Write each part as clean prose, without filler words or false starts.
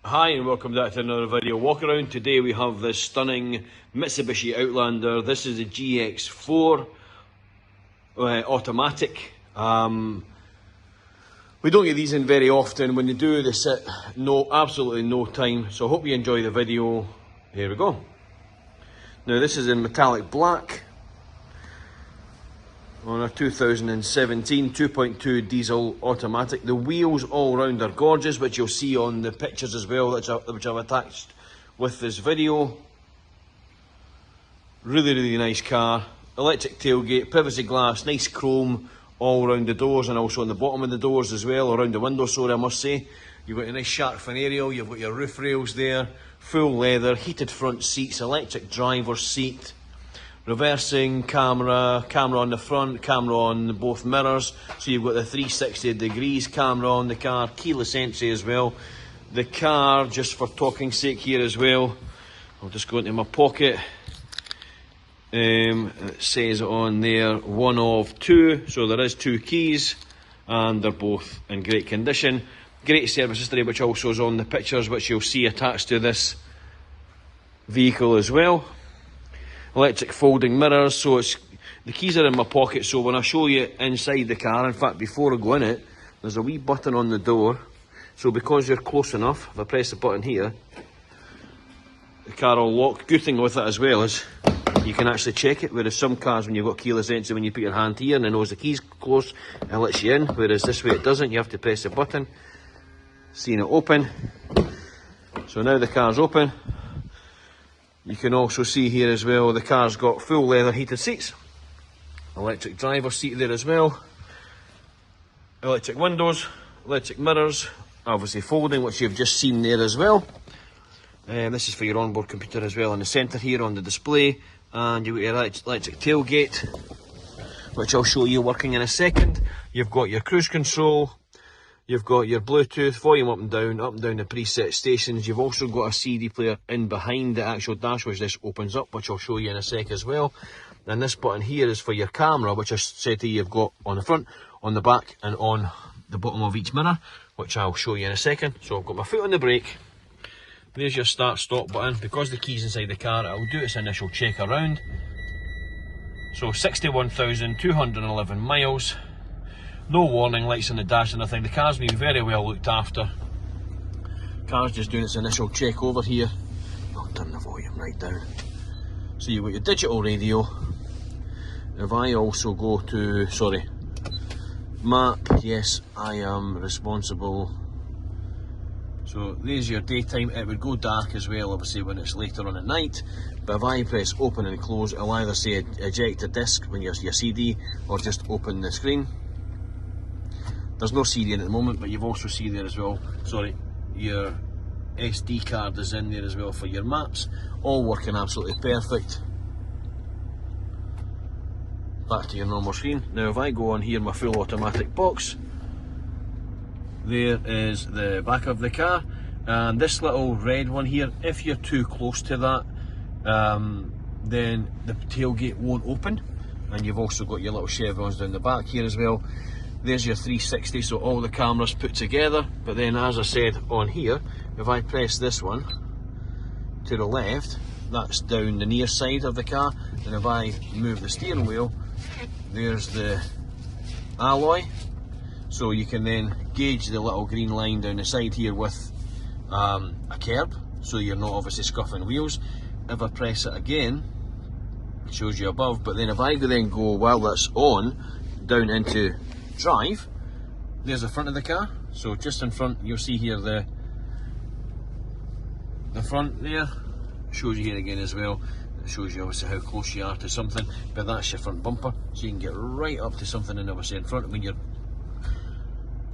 Hi and welcome back to another video walk around. Today we have this stunning Mitsubishi Outlander. This is a GX4 automatic. We don't get these in very often. When you do, they sit absolutely no time. So I hope you enjoy the video. Here we go. Now this is in metallic black on a 2017 2.2 diesel automatic. The wheels all round are gorgeous, which you'll see on the pictures as well, which I've attached with this video. Really nice car. Electric tailgate, privacy glass, nice chrome all around the doors and also on the bottom of the doors as well, around the window, sorry I must say. You've got a nice shark fin aerial, you've got your roof rails there, full leather, heated front seats, electric driver's seat, reversing camera on the front, camera on both mirrors, so you've got the 360 degrees camera on the car, keyless entry as well. The car, just for talking sake here as well, I'll just go into my pocket. It says on there 1 of 2, so there is 2 keys and they're both in great condition. Great service history, which also is on the pictures, which you'll see attached to this vehicle as well. Electric folding mirrors, so the keys are in my pocket, so when I show you inside the car, in fact before I go in it, there's a wee button on the door, so because you're close enough, if I press the button here, the car will lock. Good thing with it as well is you can actually check it, whereas some cars, when you've got keyless entry, when you put your hand here and it knows the key's close, it lets you in, whereas this way it doesn't. You have to press the button. Seeing it open. So now the car's open. You can also see here as well, the car's got full leather heated seats, electric driver's seat there as well, electric windows, electric mirrors, obviously folding, which you've just seen there as well. This is for your onboard computer as well in the centre here on the display, and you've got your electric tailgate, which I'll show you working in a second. You've got your cruise control. You've got your Bluetooth, volume up and down the preset stations. You've also got a CD player in behind the actual dash, which this opens up, which I'll show you in a sec as well. And this button here is for your camera, which I said to you you've got on the front, on the back and on the bottom of each mirror, which I'll show you in a second. So I've got my foot on the brake. There's your start stop button. Because the key's inside the car, it'll do its initial check around. So 61,211 miles. No warning lights on the dash or nothing. The car's been very well looked after. Car's just doing its initial check over here. I'll turn the volume right down. So you've got your digital radio. If I also go to, map, yes, I am responsible. So there's your daytime. It would go dark as well, obviously, when it's later on at night. But if I press open and close, it'll either say eject a disc when you're your CD, or just open the screen. There's no CD in at the moment, but you've also seen there as well, your SD card is in there as well for your maps, all working absolutely perfect. Back to your normal screen. Now if I go on here, my full automatic box, there is the back of the car, and this little red one here, if you're too close to that, then the tailgate won't open, and you've also got your little chevrons down the back here as well. There's your 360, so all the cameras put together. But then, as I said on here, if I press this one to the left, that's down the near side of the car. And if I move the steering wheel, there's the alloy. So you can then gauge the little green line down the side here with a curb, so you're not obviously scuffing wheels. If I press it again, it shows you above. But then if I then go, while that's on, down into drive, there's the front of the car. So just in front, you'll see here the front there, shows you here again as well. It shows you obviously how close you are to something, but that's your front bumper, so you can get right up to something and obviously in front when you're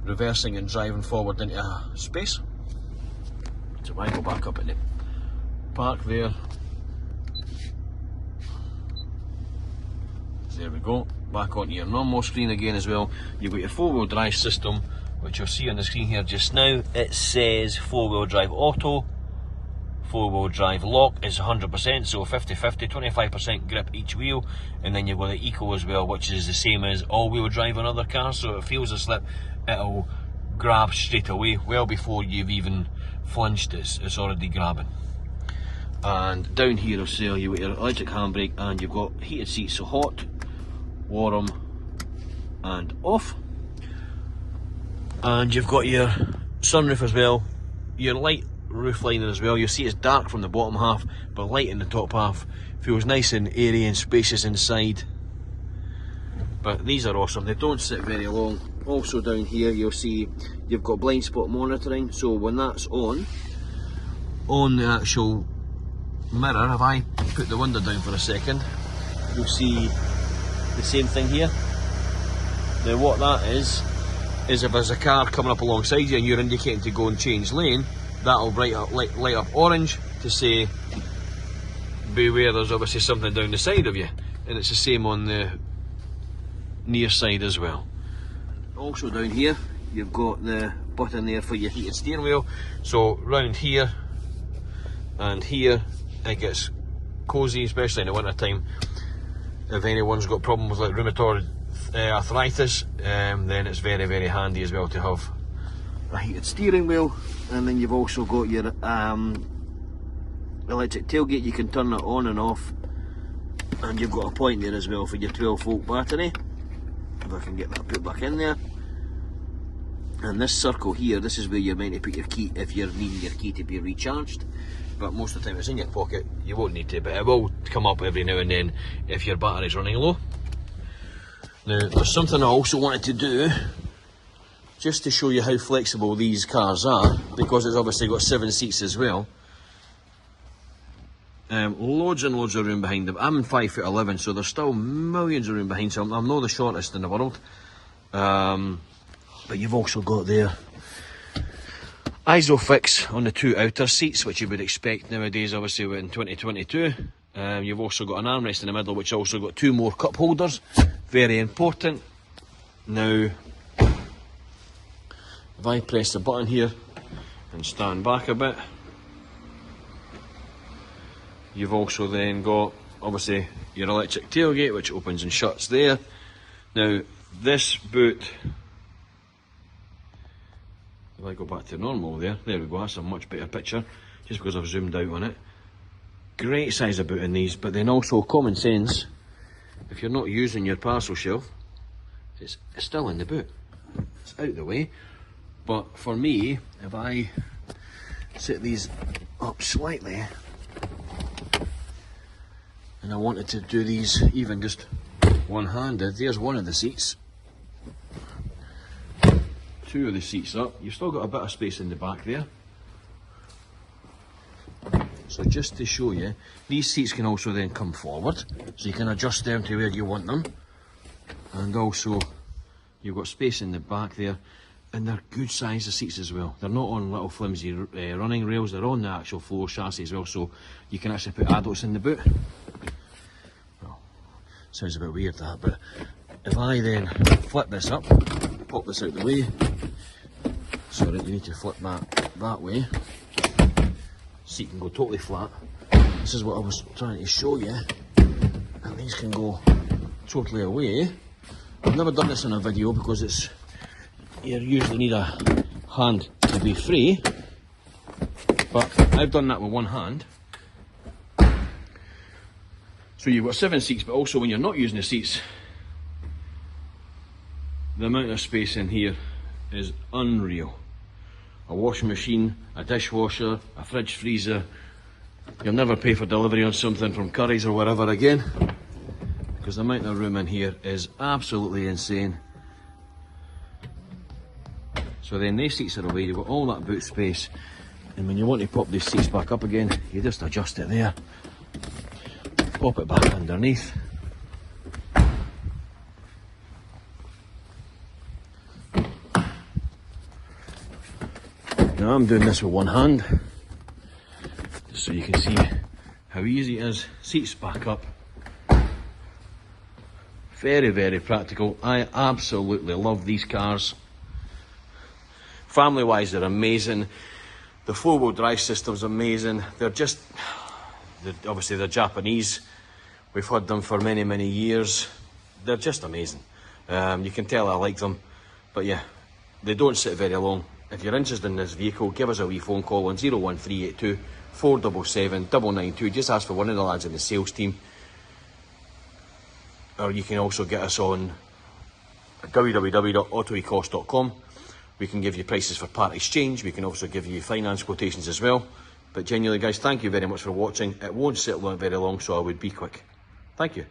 reversing and driving forward into a space. So if I go back up in the park there, there we go, back onto your normal screen again as well. You've got your 4-wheel drive system, which you'll see on the screen here just now. It says 4-wheel drive auto, 4-wheel drive lock is 100%, so 50-50, 25% grip each wheel. And then you've got the eco as well, which is the same as all-wheel drive on other cars, so if it feels a slip, it'll grab straight away, well before you've even flinched, it's already grabbing. And down here I'll say you with your electric handbrake, and you've got heated seats, so hot, warm and off. And you've got your sunroof as well, your light roof liner as well. You'll see it's dark from the bottom half, but light in the top half. Feels nice and airy and spacious inside. But these are awesome, they don't sit very long. Also down here you'll see you've got blind spot monitoring, so when that's on the actual mirror, if I put the window down for a second, you'll see the same thing here. Now what that is if there's a car coming up alongside you and you're indicating to go and change lane, that'll light up orange to say beware, there's obviously something down the side of you. And it's the same on the near side as well. Also down here you've got the button there for your heated steering wheel, so round here and here it gets cosy, especially in the winter time. If anyone's got problems like rheumatoid arthritis, then it's very, very handy as well to have a heated steering wheel. And then you've also got your electric tailgate, you can turn it on and off, and you've got a point there as well for your 12-volt battery, if I can get that put back in there. And this circle here, this is where you're meant to put your key if you're needing your key to be recharged, but most of the time it's in your pocket, you won't need to, but it will come up every now and then if your battery's running low. Now there's something I also wanted to do, just to show you how flexible these cars are, because it's obviously got 7 seats as well. Loads and loads of room behind them. I'm 5'11", so there's still millions of room behind, so I'm not the shortest in the world. But you've also got there ISOFIX on the 2 outer seats, which you would expect nowadays, obviously in 2022. You've also got an armrest in the middle, which also got 2 more cup holders, very important. Now, if I press the button here and stand back a bit, you've also then got obviously your electric tailgate, which opens and shuts there. Now this boot, if I go back to normal there we go, that's a much better picture, just because I've zoomed out on it. Great size of boot in these, but then also common sense, if you're not using your parcel shelf, it's still in the boot, it's out the way. But for me, if I set these up slightly, and I wanted to do these even just one-handed, there's one of the seats, 2 of the seats up, you've still got a bit of space in the back there. So just to show you, these seats can also then come forward, so you can adjust them to where you want them. And also, you've got space in the back there, and they're good size of seats as well. They're not on little flimsy running rails, they're on the actual floor chassis as well, so you can actually put adults in the boot. Well, sounds a bit weird that, but if I then flip this up, pop this out the way, sorry, you need to flip that way, seat can go totally flat. This is what I was trying to show you, and these can go totally away. I've never done this in a video because you usually need a hand to be free, but I've done that with one hand. So you've got 7 seats, but also when you're not using the seats, the amount of space in here is unreal. A washing machine, a dishwasher, a fridge freezer. You'll never pay for delivery on something from Curry's or wherever again, because the amount of room in here is absolutely insane. So then these seats are away, you've got all that boot space, and when you want to pop these seats back up again, you just adjust it there, pop it back underneath. Now I'm doing this with one hand, just so you can see how easy it is. Seats back up. Very, very practical. I absolutely love these cars. Family wise, they're amazing. The 4-wheel drive system's amazing. Obviously they're Japanese. We've had them for many, many years. They're just amazing. You can tell I like them, but yeah, they don't sit very long. If you're interested in this vehicle, give us a wee phone call on 01382 477 992. Just ask for one of the lads in the sales team. Or you can also get us on www.autoecosse.com. We can give you prices for part exchange. We can also give you finance quotations as well. But genuinely, guys, thank you very much for watching. It won't sit very long, so I would be quick. Thank you.